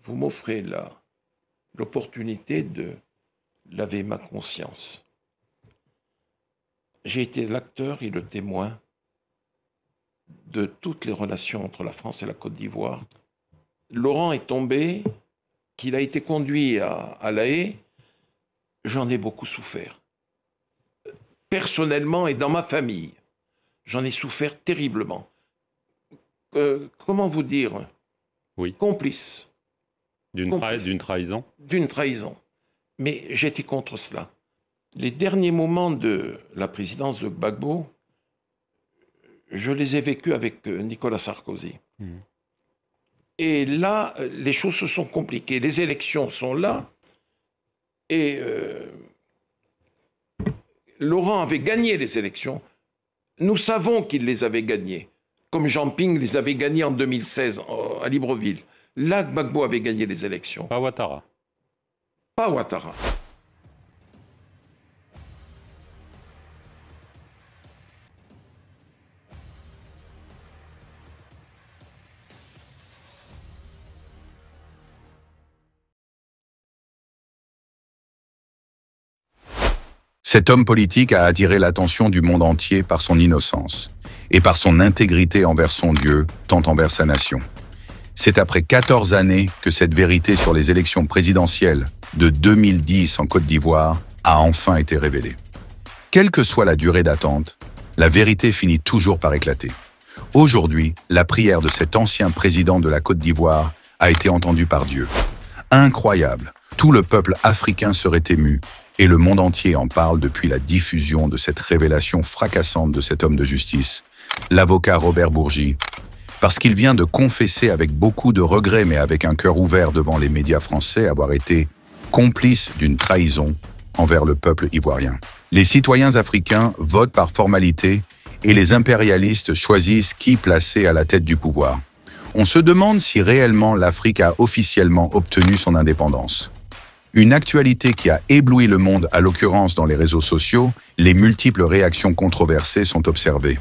vous m'offrez l'opportunité de laver ma conscience. J'ai été l'acteur et le témoin de toutes les relations entre la France et la Côte d'Ivoire. Laurent est tombé, qu'il a été conduit à La Haye, j'en ai beaucoup souffert. Personnellement et dans ma famille, j'en ai souffert terriblement. Comment vous dire? Oui. Complice. D'une trahison? D'une trahison. Mais j'étais contre cela. Les derniers moments de la présidence de Gbagbo, je les ai vécus avec Nicolas Sarkozy. Et là, les choses se sont compliquées. Les élections sont là. Et Laurent avait gagné les élections. Nous savons qu'il les avait gagnées. Comme Jean Ping les avait gagnées en 2016 à Libreville. Là, Gbagbo avait gagné les élections. Pas Ouattara. Pas Ouattara. Cet homme politique a attiré l'attention du monde entier par son innocence et par son intégrité envers son Dieu, tant envers sa nation. C'est après 14 années que cette vérité sur les élections présidentielles de 2010 en Côte d'Ivoire a enfin été révélée. Quelle que soit la durée d'attente, la vérité finit toujours par éclater. Aujourd'hui, la prière de cet ancien président de la Côte d'Ivoire a été entendue par Dieu. Incroyable, tout le peuple africain serait ému et le monde entier en parle depuis la diffusion de cette révélation fracassante de cet homme de justice, l'avocat Robert Bourgi, parce qu'il vient de confesser avec beaucoup de regrets mais avec un cœur ouvert devant les médias français avoir été complice d'une trahison envers le peuple ivoirien. Les citoyens africains votent par formalité et les impérialistes choisissent qui placer à la tête du pouvoir. On se demande si réellement l'Afrique a officiellement obtenu son indépendance. Une actualité qui a ébloui le monde, à l'occurrence dans les réseaux sociaux, les multiples réactions controversées sont observées.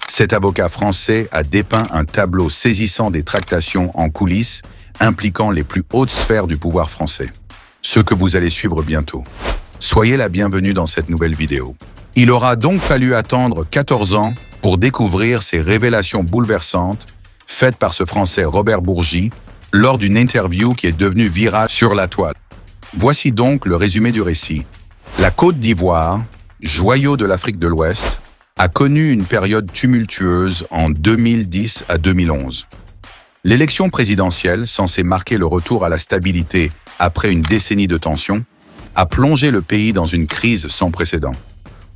Cet avocat français a dépeint un tableau saisissant des tractations en coulisses impliquant les plus hautes sphères du pouvoir français. Ce que vous allez suivre bientôt. Soyez la bienvenue dans cette nouvelle vidéo. Il aura donc fallu attendre 14 ans pour découvrir ces révélations bouleversantes faites par ce Français Robert Bourgi lors d'une interview qui est devenue virale sur la toile. Voici donc le résumé du récit. La Côte d'Ivoire, joyau de l'Afrique de l'Ouest, a connu une période tumultueuse en 2010 à 2011. L'élection présidentielle, censée marquer le retour à la stabilité après une décennie de tensions, a plongé le pays dans une crise sans précédent.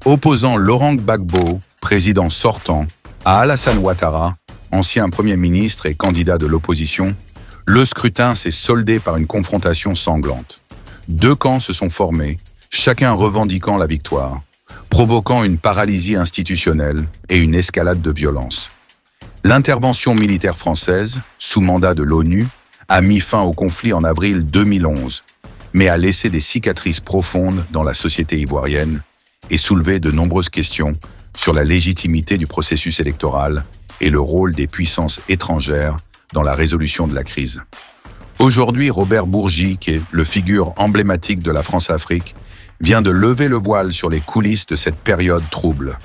Opposant Laurent Gbagbo, président sortant, à Alassane Ouattara, ancien Premier ministre et candidat de l'opposition, le scrutin s'est soldé par une confrontation sanglante. Deux camps se sont formés, chacun revendiquant la victoire, provoquant une paralysie institutionnelle et une escalade de violence. L'intervention militaire française, sous mandat de l'ONU, a mis fin au conflit en avril 2011, mais a laissé des cicatrices profondes dans la société ivoirienne et soulevé de nombreuses questions sur la légitimité du processus électoral et le rôle des puissances étrangères dans la résolution de la crise. Aujourd'hui, Robert Bourgi, qui est le figure emblématique de la France-Afrique, vient de lever le voile sur les coulisses de cette période trouble.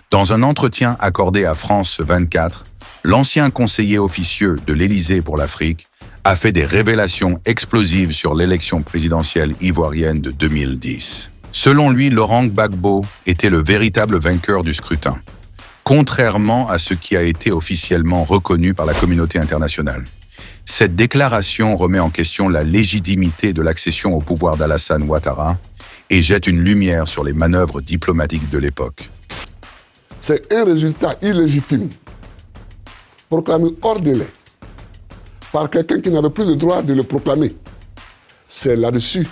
Dans un entretien accordé à France 24, l'ancien conseiller officieux de l'Élysée pour l'Afrique a fait des révélations explosives sur l'élection présidentielle ivoirienne de 2010. Selon lui, Laurent Gbagbo était le véritable vainqueur du scrutin, contrairement à ce qui a été officiellement reconnu par la communauté internationale. Cette déclaration remet en question la légitimité de l'accession au pouvoir d'Alassane Ouattara et jette une lumière sur les manœuvres diplomatiques de l'époque. C'est un résultat illégitime, proclamé hors délai, par quelqu'un qui n'avait plus le droit de le proclamer. C'est là-dessus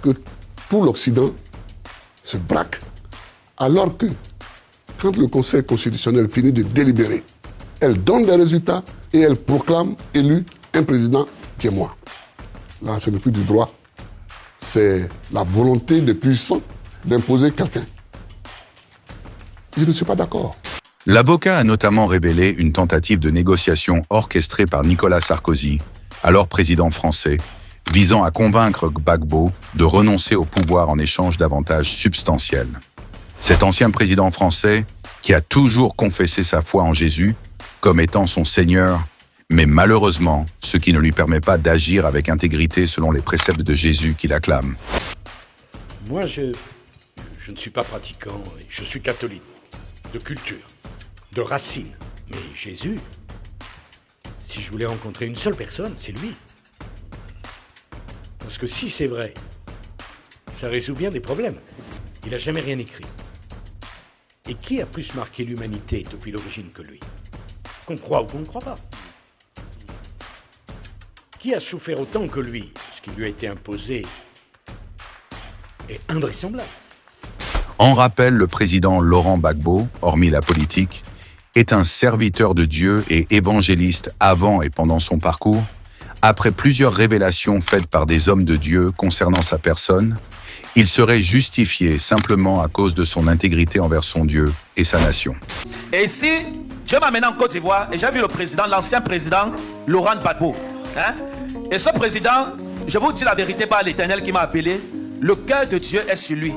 que tout l'Occident se braque, alors que, quand le Conseil constitutionnel finit de délibérer, elle donne des résultats et elle proclame élu un président qui est moi. Là, ce n'est plus du droit, c'est la volonté des puissants d'imposer quelqu'un. Je ne suis pas d'accord. L'avocat a notamment révélé une tentative de négociation orchestrée par Nicolas Sarkozy alors président français, visant à convaincre Gbagbo de renoncer au pouvoir en échange d'avantages substantiels. Cet ancien président français, qui a toujours confessé sa foi en Jésus comme étant son Seigneur, mais malheureusement, ce qui ne lui permet pas d'agir avec intégrité selon les préceptes de Jésus qu'il acclame. Moi, je ne suis pas pratiquant, je suis catholique, de culture, de racines. Mais Jésus, si je voulais rencontrer une seule personne, c'est lui. Parce que si c'est vrai, ça résout bien des problèmes. Il n'a jamais rien écrit. Et qui a plus marqué l'humanité depuis l'origine que lui? Qu'on croit ou qu'on ne croit pas. Qui a souffert autant que lui? Ce qui lui a été imposé est invraisemblable. En rappel, le président Laurent Gbagbo, hormis la politique, est un serviteur de Dieu et évangéliste avant et pendant son parcours, après plusieurs révélations faites par des hommes de Dieu concernant sa personne. Il serait justifié simplement à cause de son intégrité envers son Dieu et sa nation. Et ici, Dieu m'a mené en Côte d'Ivoire et j'ai vu le président, l'ancien président Laurent Gbagbo. Et ce président, je vous dis la vérité par l'Éternel qui m'a appelé, le cœur de Dieu est sur lui.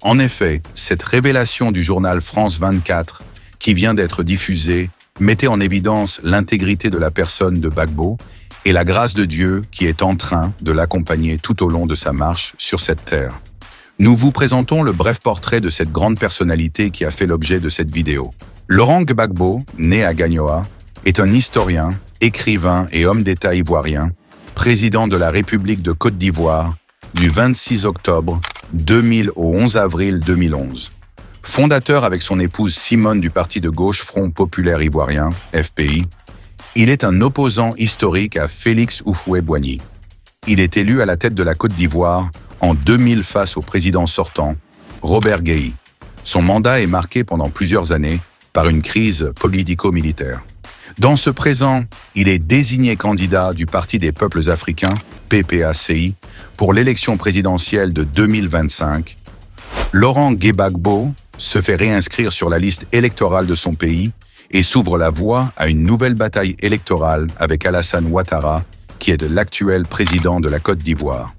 En effet, cette révélation du journal France 24, qui vient d'être diffusée, mettait en évidence l'intégrité de la personne de Gbagbo et la grâce de Dieu qui est en train de l'accompagner tout au long de sa marche sur cette terre. Nous vous présentons le bref portrait de cette grande personnalité qui a fait l'objet de cette vidéo. Laurent Gbagbo, né à Gagnoa, est un historien, écrivain et homme d'État ivoirien, président de la République de Côte d'Ivoire du 26 octobre 2000 au 11 avril 2011. Fondateur avec son épouse Simone du parti de gauche Front Populaire Ivoirien, FPI, il est un opposant historique à Félix Houphouët-Boigny. Il est élu à la tête de la Côte d'Ivoire en 2000 face au président sortant, Robert Guéhi. Son mandat est marqué pendant plusieurs années par une crise politico-militaire. Dans ce présent, il est désigné candidat du Parti des peuples africains, PPACI, pour l'élection présidentielle de 2025. Laurent Gbagbo se fait réinscrire sur la liste électorale de son pays et s'ouvre la voie à une nouvelle bataille électorale avec Alassane Ouattara, qui est l'actuel président de la Côte d'Ivoire.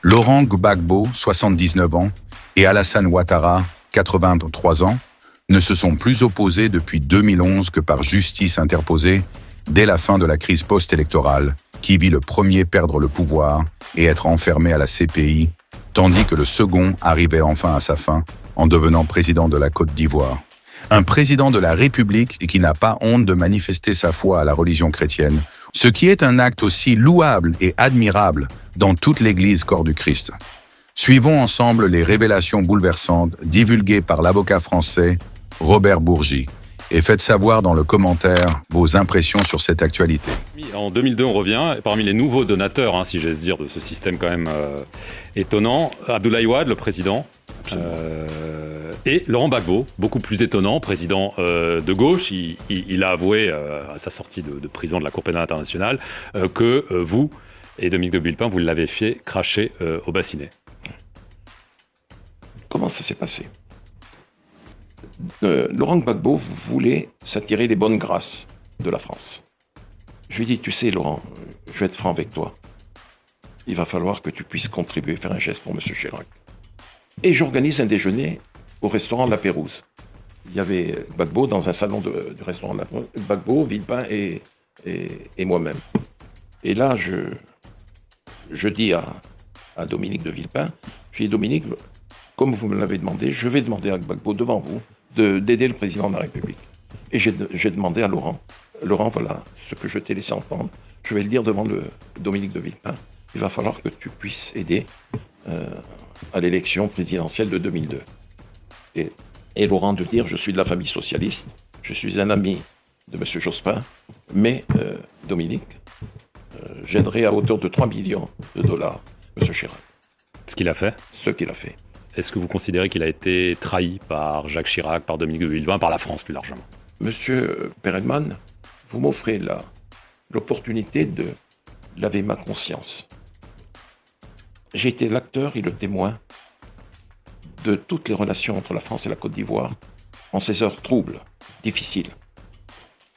Laurent Gbagbo, 79 ans, et Alassane Ouattara, 83 ans, ne se sont plus opposés depuis 2011 que par justice interposée dès la fin de la crise post-électorale, qui vit le premier perdre le pouvoir et être enfermé à la CPI, tandis que le second arrivait enfin à sa fin en devenant président de la Côte d'Ivoire. Un président de la République qui n'a pas honte de manifester sa foi à la religion chrétienne, ce qui est un acte aussi louable et admirable dans toute l'Église corps du Christ. Suivons ensemble les révélations bouleversantes divulguées par l'avocat français Robert Bourgi et faites savoir dans le commentaire vos impressions sur cette actualité. En 2002, on revient, parmi les nouveaux donateurs, si j'ose dire, de ce système quand même étonnant, Abdoulaye Wade, le président, et Laurent Gbagbo, beaucoup plus étonnant, président de gauche. Il a avoué à sa sortie de prison de la Cour pénale internationale que vous et Dominique de Villepin, vous l'avez fait cracher au bassinet. Comment ça s'est passé? Laurent Gbagbo voulait s'attirer les bonnes grâces de la France. Je lui ai dit, tu sais Laurent, je vais être franc avec toi. Il va falloir que tu puisses contribuer, faire un geste pour M. Chirac. Et j'organise un déjeuner au restaurant La Pérouse. Il y avait Gbagbo dans un salon du restaurant La Pérouse, Gbagbo, Villepin et moi-même. Et là, je dis à Dominique de Villepin, je lui dis Dominique, comme vous me l'avez demandé, je vais demander à Gbagbo devant vous d'aider le président de la République. Et j'ai demandé à Laurent, voilà ce que je t'ai laissé entendre, je vais le dire devant Dominique de Villepin, il va falloir que tu puisses aider à l'élection présidentielle de 2002. Et Laurent de dire, je suis de la famille socialiste, je suis un ami de M. Jospin, mais Dominique, j'aiderai à hauteur de 3 millions de dollars M. Chirac. Ce qu'il a fait? Ce qu'il a fait. Est-ce que vous considérez qu'il a été trahi par Jacques Chirac, par Dominique de Villepin, par la France plus largement? Monsieur Perelman, vous m'offrez l'opportunité de laver ma conscience. J'ai été l'acteur et le témoin de toutes les relations entre la France et la Côte d'Ivoire en ces heures troubles, difficiles.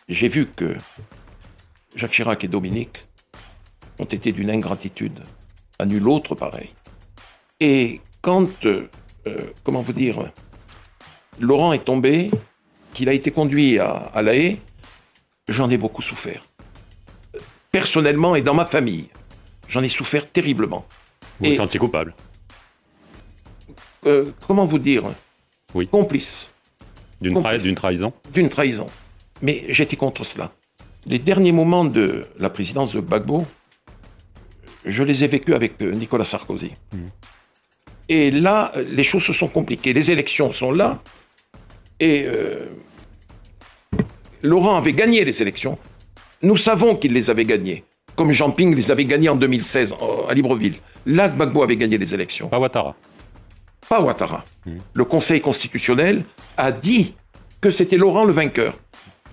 J'ai vu que Jacques Chirac et Dominique ont été d'une ingratitude à nul autre pareil. Et quand, comment vous dire, Laurent est tombé, qu'il a été conduit à La Haye, j'en ai beaucoup souffert. Personnellement et dans ma famille, j'en ai souffert terriblement. Vous vous sentiez coupable? Comment vous dire? Oui. Complice. D'une trahison? D'une trahison. Mais j'étais contre cela. Les derniers moments de la présidence de Gbagbo, je les ai vécus avec Nicolas Sarkozy. Et là, les choses se sont compliquées. Les élections sont là. Et Laurent avait gagné les élections. Nous savons qu'il les avait gagnées. Comme Jean Ping les avait gagnées en 2016 à Libreville. Là, Gbagbo avait gagné les élections. Pas Ouattara. Pas Ouattara. Le Conseil constitutionnel a dit que c'était Laurent le vainqueur.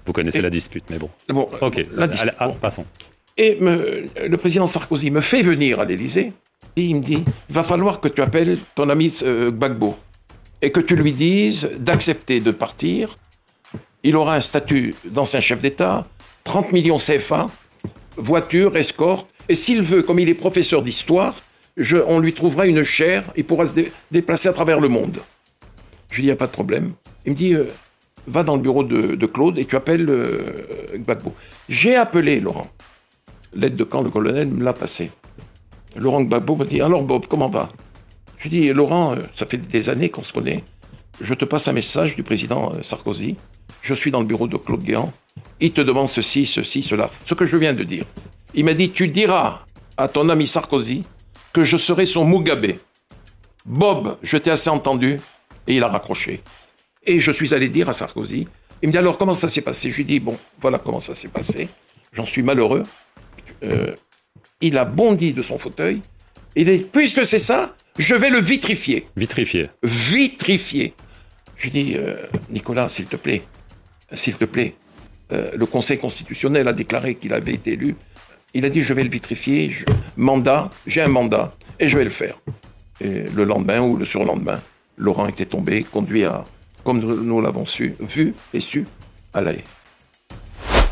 Vous connaissez la dispute, mais bon. Bon, ok, la dispute, allez, passons. Et le président Sarkozy me fait venir à l'Élysée et il me dit « Il va falloir que tu appelles ton ami Gbagbo et que tu lui dises d'accepter de partir. Il aura un statut d'ancien chef d'État, 30 millions CFA, voiture, escorte, et s'il veut, comme il est professeur d'histoire, on lui trouvera une chaire, il pourra se déplacer à travers le monde. » Je lui dis « Il n'y a pas de problème. » Il me dit va dans le bureau de Claude et tu appelles Gbagbo. J'ai appelé Laurent. L'aide de camp, le colonel, me l'a passé. Laurent Gbagbo me dit « Alors Bob, comment va ?» Je lui dis « Laurent, ça fait des années qu'on se connaît. Je te passe un message du président Sarkozy. Je suis dans le bureau de Claude Guéant. Il te demande ceci, cela. Ce que je viens de dire. Il m'a dit « Tu diras à ton ami Sarkozy que je serai son Mugabe. Bob, je t'ai assez entendu. » Et il a raccroché. Et je suis allé dire à Sarkozy, il me dit alors comment ça s'est passé? Je lui dis bon, voilà comment ça s'est passé, j'en suis malheureux. Il a bondi de son fauteuil, il dit puisque c'est ça, je vais le vitrifier. Vitrifier. Vitrifier. Je lui dis Nicolas, s'il te plaît, le Conseil constitutionnel a déclaré qu'il avait été élu, il a dit je vais le vitrifier, j'ai un mandat et je vais le faire. Et le lendemain ou le surlendemain, Laurent était tombé, conduit à, comme nous l'avons vu et su, à La Haye.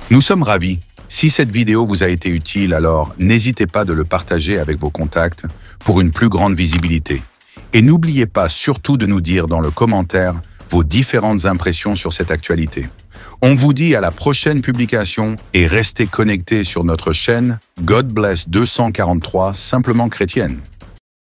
Nous sommes ravis. Si cette vidéo vous a été utile, alors n'hésitez pas de le partager avec vos contacts pour une plus grande visibilité. Et n'oubliez pas surtout de nous dire dans le commentaire vos différentes impressions sur cette actualité. On vous dit à la prochaine publication et restez connectés sur notre chaîne God Bless 243 Simplement Chrétienne.